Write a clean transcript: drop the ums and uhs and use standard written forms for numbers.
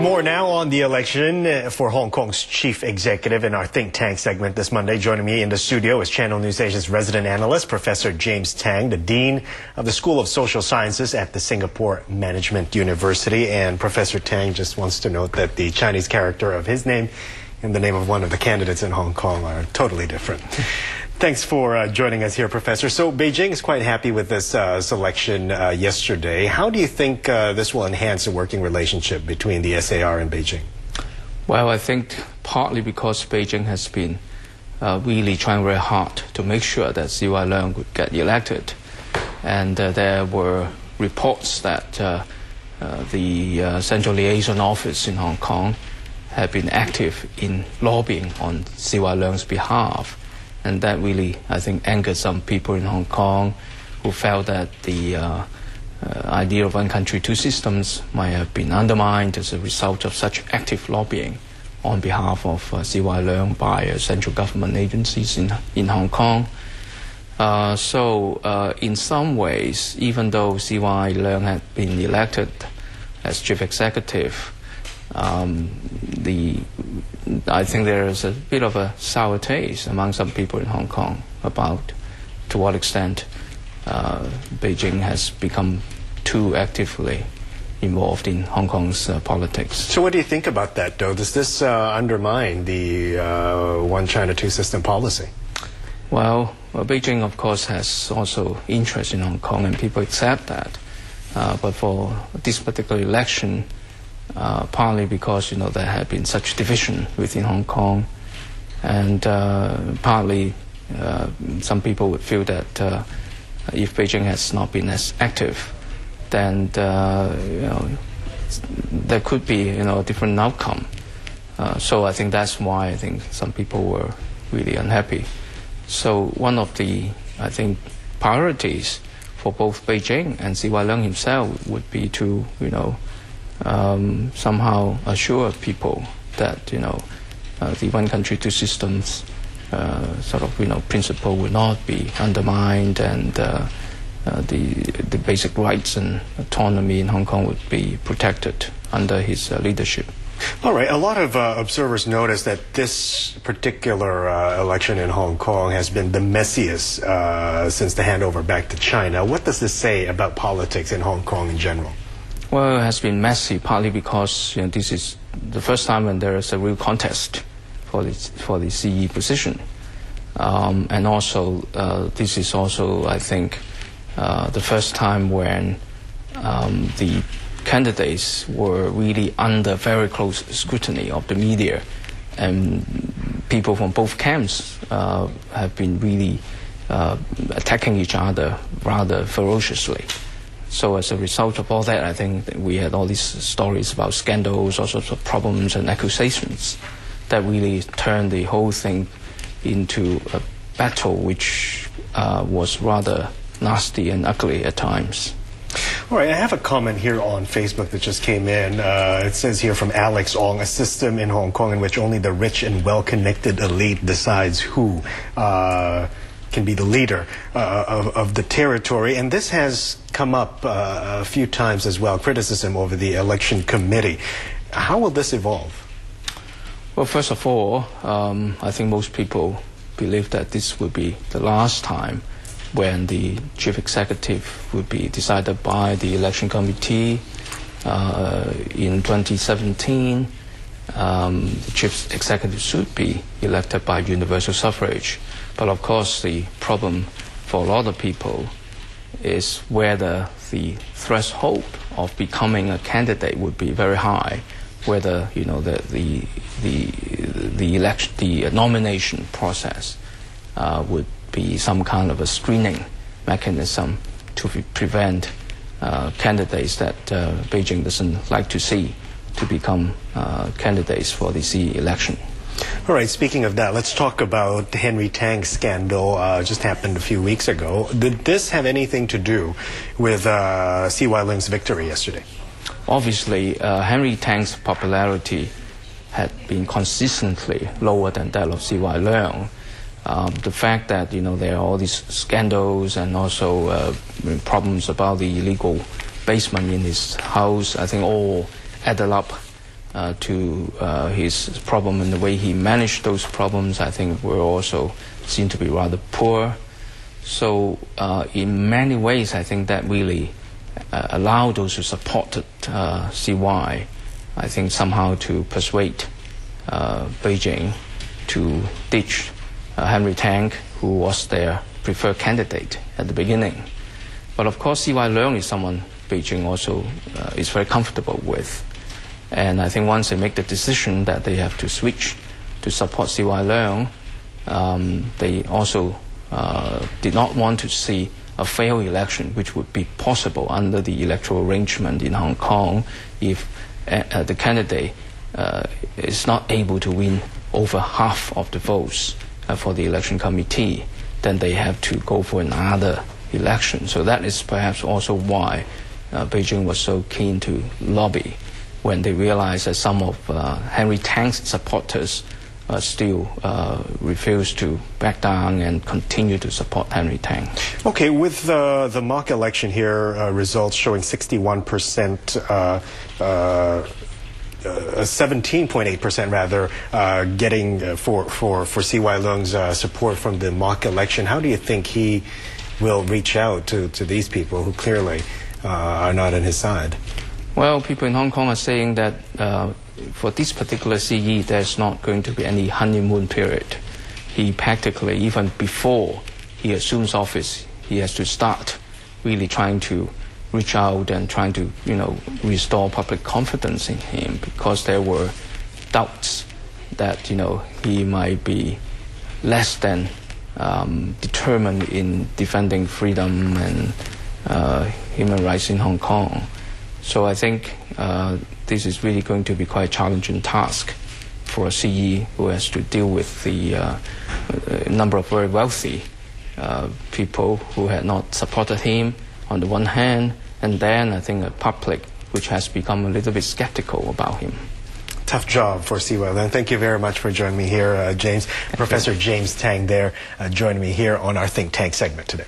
More now on the election for Hong Kong's chief executive in our Think Tank segment this Monday. Joining me in the studio is Channel NewsAsia's resident analyst, Professor James Tang, the Dean of the School of Social Sciences at the Singapore Management University. And Professor Tang just wants to note that the Chinese character of his name and the name of one of the candidates in Hong Kong are totally different. Thanks for joining us here, Professor. So Beijing is quite happy with this selection yesterday. How do you think this will enhance the working relationship between the SAR and Beijing? Well, I think partly because Beijing has been really trying very hard to make sure that SIIA Leung would get elected. And there were reports that the Central Liaison Office in Hong Kong had been active in lobbying on SIIA Leung's behalf. And that really, I think, angered some people in Hong Kong who felt that the idea of one country, two systems might have been undermined as a result of such active lobbying on behalf of SIIA Leung by central government agencies in Hong Kong. So in some ways, even though SIIA Leung had been elected as chief executive, I think there is a bit of a sour taste among some people in Hong Kong about to what extent Beijing has become too actively involved in Hong Kong's politics. So what do you think about that, though? Does this undermine the one China, two system policy? Well, Beijing, of course, has also interest in Hong Kong, and people accept that. But for this particular election, partly because there had been such division within Hong Kong, and partly some people would feel that if Beijing has not been as active, then there could be a different outcome. So I think that's why I think some people were really unhappy. So one of the priorities for both Beijing and SIIA Leung himself would be to somehow assure people that the one country, two systems principle would not be undermined, and the basic rights and autonomy in Hong Kong would be protected under his leadership. All right. A lot of observers notice that this particular election in Hong Kong has been the messiest since the handover back to China. What does this say about politics in Hong Kong in general? Well, it has been messy, partly because this is the first time when there is a real contest for the CE position, and also this is also, I think, the first time when the candidates were really under very close scrutiny of the media, and people from both camps have been really attacking each other rather ferociously. So as a result of all that, I think that we had all these stories about scandals, all sorts of problems and accusations that really turned the whole thing into a battle which was rather nasty and ugly at times. All right, I have a comment here on Facebook that just came in. It says here from Alex Ong, a system in Hong Kong in which only the rich and well-connected elite decides who can be the leader of the territory. And this has come up a few times as well, criticism over the election committee. How will this evolve? Well, first of all, I think most people believe that this will be the last time when the chief executive would be decided by the election committee. In 2017, the chief executive should be elected by universal suffrage. But of course, the problem for a lot of people is whether the threshold of becoming a candidate would be very high, whether the nomination process would be some kind of a screening mechanism to prevent candidates that Beijing doesn't like to see to become candidates for the CE election. All right, speaking of that, let's talk about the Henry Tang scandal. Just happened a few weeks ago. Did this have anything to do with SIIA Leung's victory yesterday? Obviously, Henry Tang's popularity had been consistently lower than that of SIIA Leung. The fact that there are all these scandals and also problems about the illegal basement in his house, I think all added up to his problem and the way he managed those problems, I think, were also seen to be rather poor. So in many ways, I think that really allowed those who supported CY, I think, somehow to persuade Beijing to ditch Henry Tang, who was their preferred candidate at the beginning. But of course, CY Leung is someone Beijing also is very comfortable with. And I think once they make the decision that they have to switch to support CY Leung, they also did not want to see a failed election, which would be possible under the electoral arrangement in Hong Kong if the candidate is not able to win over half of the votes for the election committee. Then they have to go for another election. So that is perhaps also why Beijing was so keen to lobby when they realized that some of Henry Tang's supporters still refuse to back down and continue to support Henry Tang. Okay, with the mock election here, results showing 61%, 17.8% rather, getting for CY Leung's support from the mock election. How do you think he will reach out to these people who clearly are not on his side? Well, people in Hong Kong are saying that for this particular CE, there's not going to be any honeymoon period. He practically, even before he assumes office, he has to start really trying to reach out and trying to, restore public confidence in him, because there were doubts that, he might be less than determined in defending freedom and human rights in Hong Kong. So I think this is really going to be quite a challenging task for a CE who has to deal with the number of very wealthy people who had not supported him on the one hand, and then I think a public which has become a little bit skeptical about him. Tough job for CY Leung. Thank you very much for joining me here, James. Professor James Tang there joining me here on our Think Tank segment today.